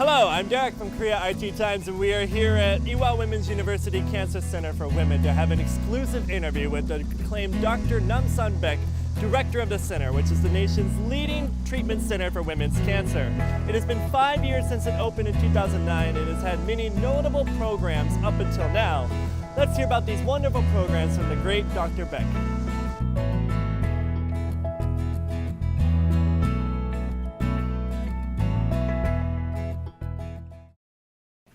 Hello, I'm Derek from Korea IT Times, and we are here at Ewha Women's University Cancer Center for Women to have an exclusive interview with the acclaimed Dr. Namsan Baek, director of the center, which is the nation's leading treatment center for women's cancer. It has been 5 years since it opened in 2009 and has had many notable programs up until now. Let's hear about these wonderful programs from the great Dr. Baek.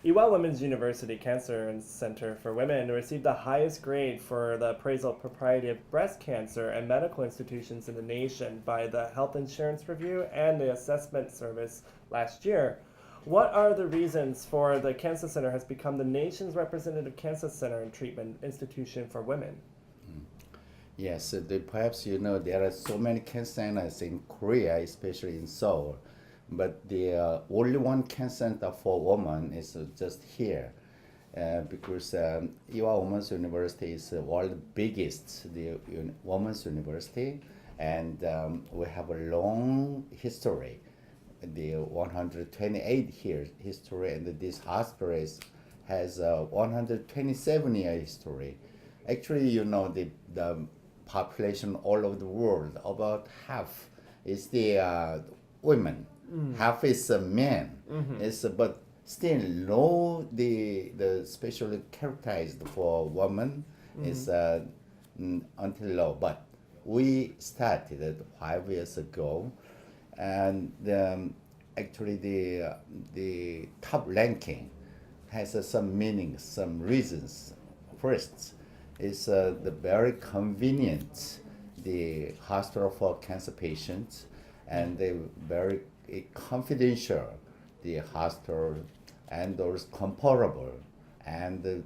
Ewha Women's University Cancer Center for Women received the highest grade for the appraisal of propriety of breast cancer and medical institutions in the nation by the Health Insurance Review and the Assessment Service last year. What are the reasons for the Cancer Center has become the nation's representative cancer center and treatment institution for women? Yes, perhaps you know there are so many cancer centers in Korea, especially in Seoul. But the only one cancer center for women is just here, because Ewha Women's University is the world's biggest women's university, and we have a long history, the 128 years history, and this hospital has a 127-year history. Actually, you know, the population all over the world, about half is the women. Half is men, but still no the specially characterized for women is until now. But we started 5 years ago, and actually the top ranking has some meanings, some reasons. First is the very convenient the hospital for cancer patients, and they very confidential, the hospital, and those comparable and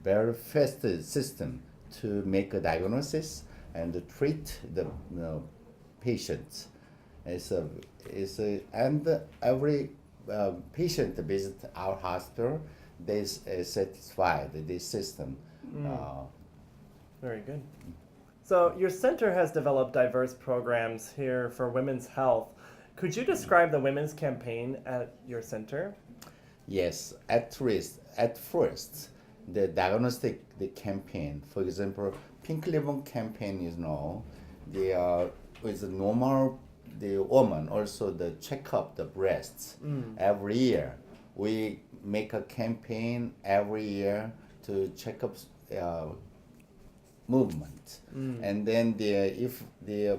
very fast system to make a diagnosis and treat the patients. And every patient visit our hospital, they satisfied this system. Very good. So your center has developed diverse programs here for women's health. Could you describe the women's campaign at your center? Yes, at first, the diagnostic campaign, for example, pink ribbon campaign, you know, with the normal, the woman also the check up the breasts every year. We make a campaign every year to check up movement, and then if they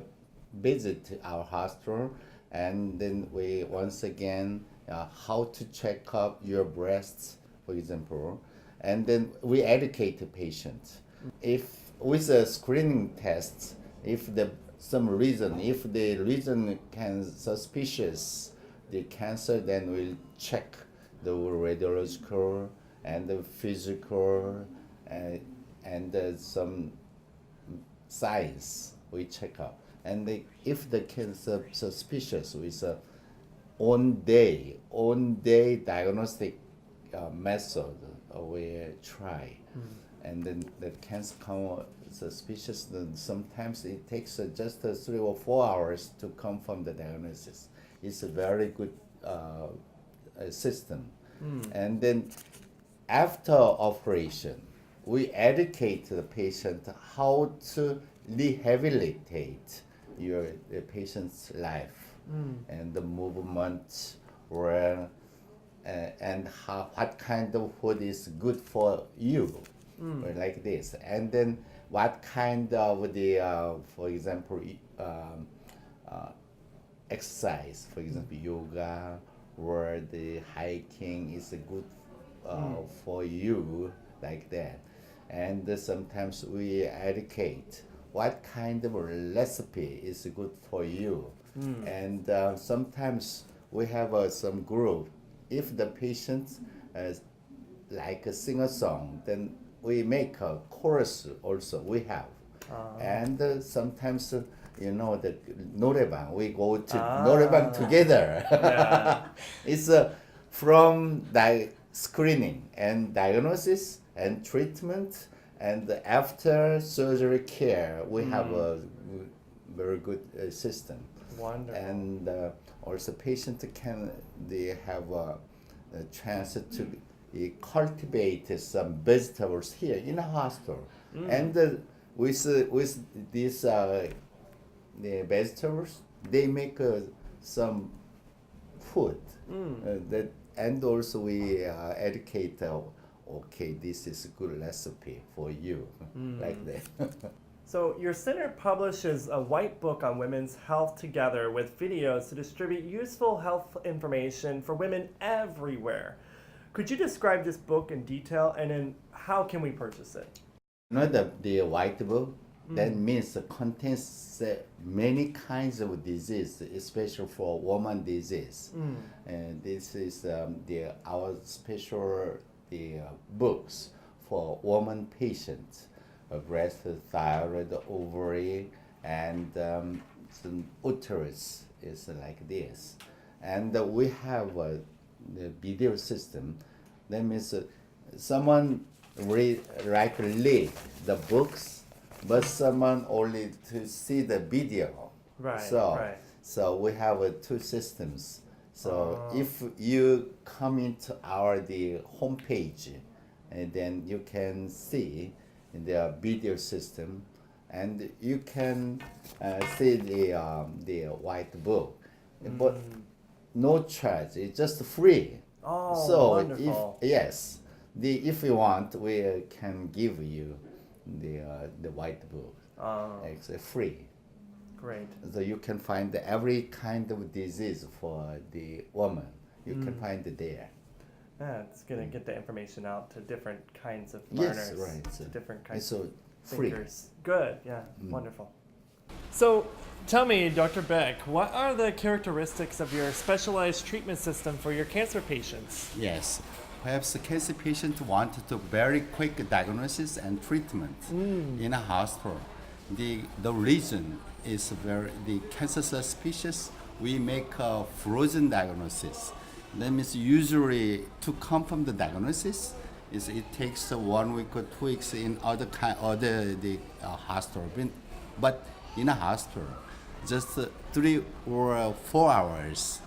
visit our hospital. And then we once again how to check up your breasts, for example, and then we educate the patient. If with a screening test, if the reason can suspicious the cancer, then we'll check the radiological and the physical and some science we check up. And if the cancer suspicious with a on-day diagnostic method, we try. And then the cancer come suspicious, then sometimes it takes just 3 or 4 hours to confirm the diagnosis. It's a very good system. And then after operation, we educate the patient how to rehabilitate the patient's life and the movement, or and what kind of food is good for you, like this, and then what kind of for example exercise, for example yoga or the hiking is good for you, like that. And sometimes we educate what kind of recipe is good for you. And sometimes we have some group. If the patient like sing a song, then we make a chorus also, we have. And sometimes, you know, the 노래방, we go to 노래방 together. Yeah. It's from the screening and diagnosis and treatment, and after surgery care, we have a very good system. Wonderful. And also patient they have chance to cultivate some vegetables here in the hospital. And with these the vegetables, they make some food. That, and also we educate, okay, this is a good recipe for you, like that. So your center publishes a white book on women's health together with videos to distribute useful health information for women everywhere. Could you describe this book in detail, and then how can we purchase it? You know the white book, that means it contains many kinds of disease, especially for woman disease. And this is our special books for woman patients. Breast, thyroid, ovary, and some uterus is like this. And we have the video system. That means someone read the books, but someone only to see the video. Right. So we have two systems. So if you come into our homepage, and then you can see the video system, and you can see the white book, but no charge. It's just free. Oh, so wonderful. if you want, we can give you the white book. It's free. Great. So you can find every kind of disease for the woman. You can find it there. Yeah, it's gonna get the information out to different kinds of learners. Yes, right. To different kinds It's so of free. thinkers. Good. Yeah. Wonderful. So, tell me, Dr. Beck, what are the characteristics of your specialized treatment system for your cancer patients? Yes. Perhaps the cancer patient wanted to very quick diagnosis and treatment in a hospital. The reason is the cancer suspicious, we make a frozen diagnosis. That means usually to confirm the diagnosis, it takes 1 week or 2 weeks in other hospital. But in a hospital, just 3 or 4 hours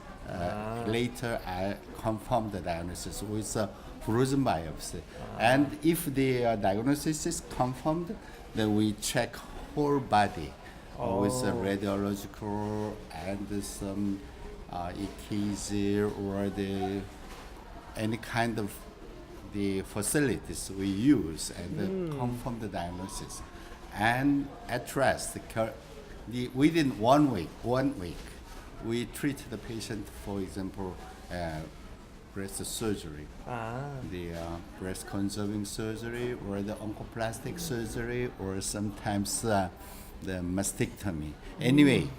later, I confirm the diagnosis with a frozen biopsy. And if the diagnosis is confirmed, then we check whole body with a radiological and some EKG or any kind of the facilities we use and confirm the diagnosis. And at rest, within 1 week, we treat the patient, for example, breast surgery, the breast conserving surgery, or the oncoplastic surgery, or sometimes the mastectomy. Anyway,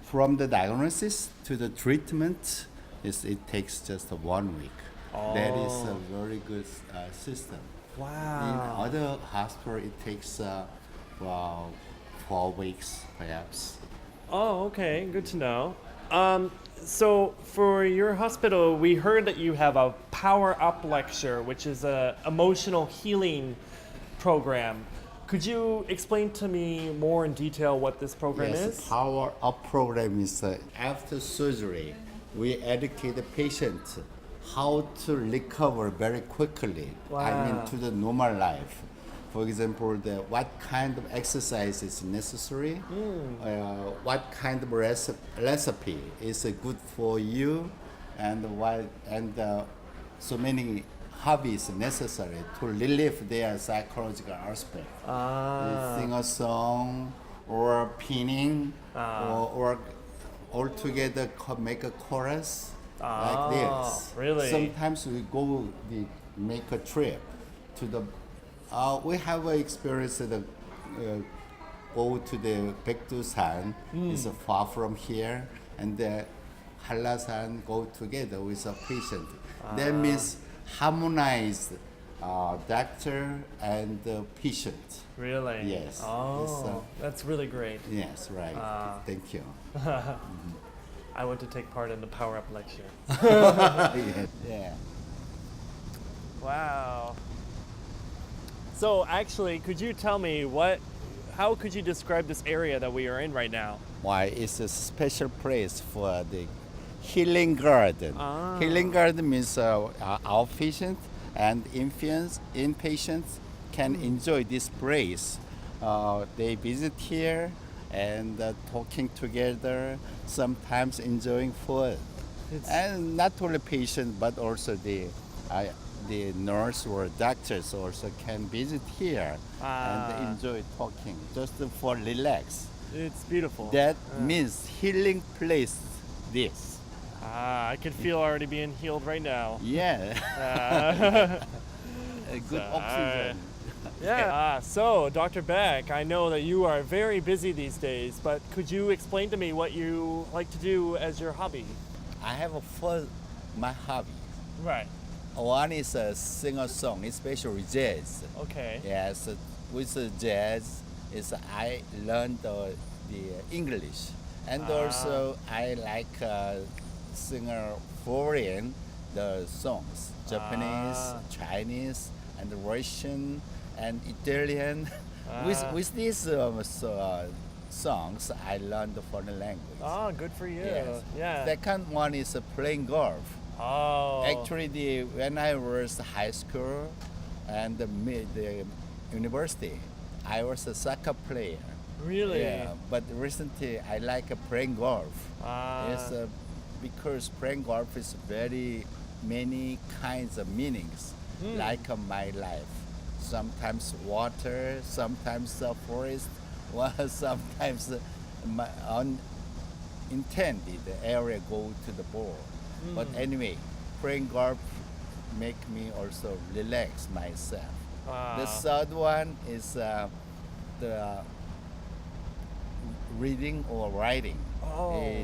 from the diagnosis to the treatment, it takes just 1 week. That is a very good system. Wow. In other hospital, it takes 4 weeks, perhaps. Oh, okay. Good to know. So for your hospital, we heard that you have a Power Up lecture, which is a emotional healing program. Could you explain to me more in detail what this program Yes, is? Power Up program is after surgery, we educate the patient how to recover very quickly. Wow. To the normal life. For example, what kind of exercise is necessary, what kind of recipe is good for you, and so many hobbies necessary to relieve their psychological aspect. Sing a song, or pinning, or all together make a chorus like this. Really? Sometimes we make a trip to the. We have experience that go to the Baekdusan. It's far from here, and the Hallasan go together with a patient. That means harmonized doctor and patient. Really? Yes. Oh, that's really great. Yes, right. Thank you. I want to take part in the Power Up lecture. Yeah. Wow. So actually, could you tell me how could you describe this area that we are in right now? Why it's a special place for the healing garden. Ah. Healing garden means outpatient and inpatients can enjoy this place. They visit here and talking together, sometimes enjoying food. And not only patient, but also the nurse or doctors also can visit here and enjoy talking, just for relax. It's beautiful. That means healing place. This. I can feel already being healed right now. Yeah. A good oxygen. Yeah. So, Dr. Beck, I know that you are very busy these days, but could you explain to me what you like to do as your hobby? I have my hobby. Right. One is sing a song, especially jazz. Okay. Yes, with jazz is I learned the English, and also I like sing foreign the songs, Japanese, Chinese, and Russian, and Italian. With these songs, I learned the foreign language. Oh, good for you. Yes. Yeah. Second one is playing golf. Oh. Actually, when I was high school and the university, I was a soccer player. Really? Yeah, but recently I like playing golf. It's because playing golf is very many kinds of meanings, like my life. Sometimes water, sometimes forest, sometimes my unintended area go to the ball. But anyway, playing golf make me also relax myself. The third one is the reading or writing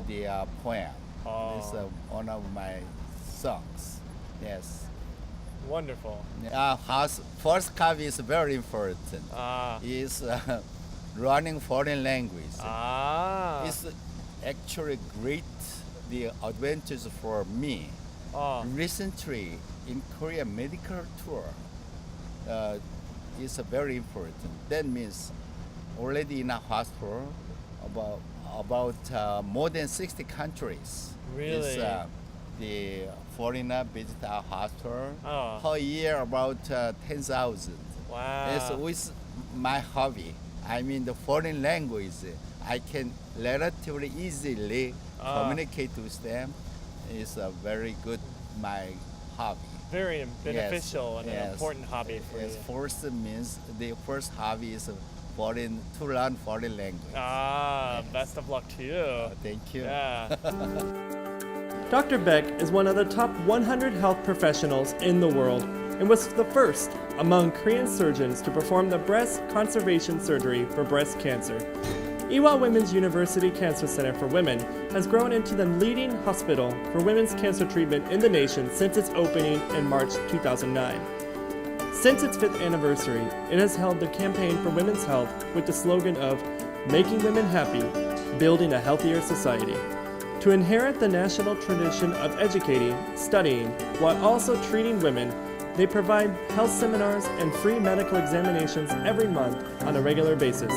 the poem. It's one of my songs. Yes. Wonderful. First hobby is very important. Is learning foreign language. It's actually great the adventures for me. Recently in Korea medical tour is very important. That means already in a hospital about more than 60 countries. Really? The foreigner visit our hospital Oh. per year about 10,000. Wow. Yes, with my hobby, I mean the foreign language, I can relatively easily communicate with them. It's a very good my hobby. Very beneficial and an Yes. important hobby for Yes, you. first means the first hobby is to learn foreign language. Best of luck to you. Thank you. Yeah. Dr. Beck is one of the top 100 health professionals in the world and was the first among Korean surgeons to perform the breast conservation surgery for breast cancer. Ewha Women's University Cancer Center for Women has grown into the leading hospital for women's cancer treatment in the nation since its opening in March 2009. Since its 5th anniversary, it has held the campaign for women's health with the slogan of "Making Women Happy, Building a Healthier Society." To inherit the national tradition of educating, studying, while also treating women, they provide health seminars and free medical examinations every month on a regular basis.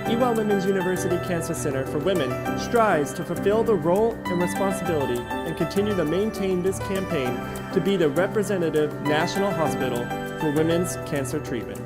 Ewha Women's University Cancer Center for Women strives to fulfill the role and responsibility and continue to maintain this campaign to be the representative national hospital for women's cancer treatment.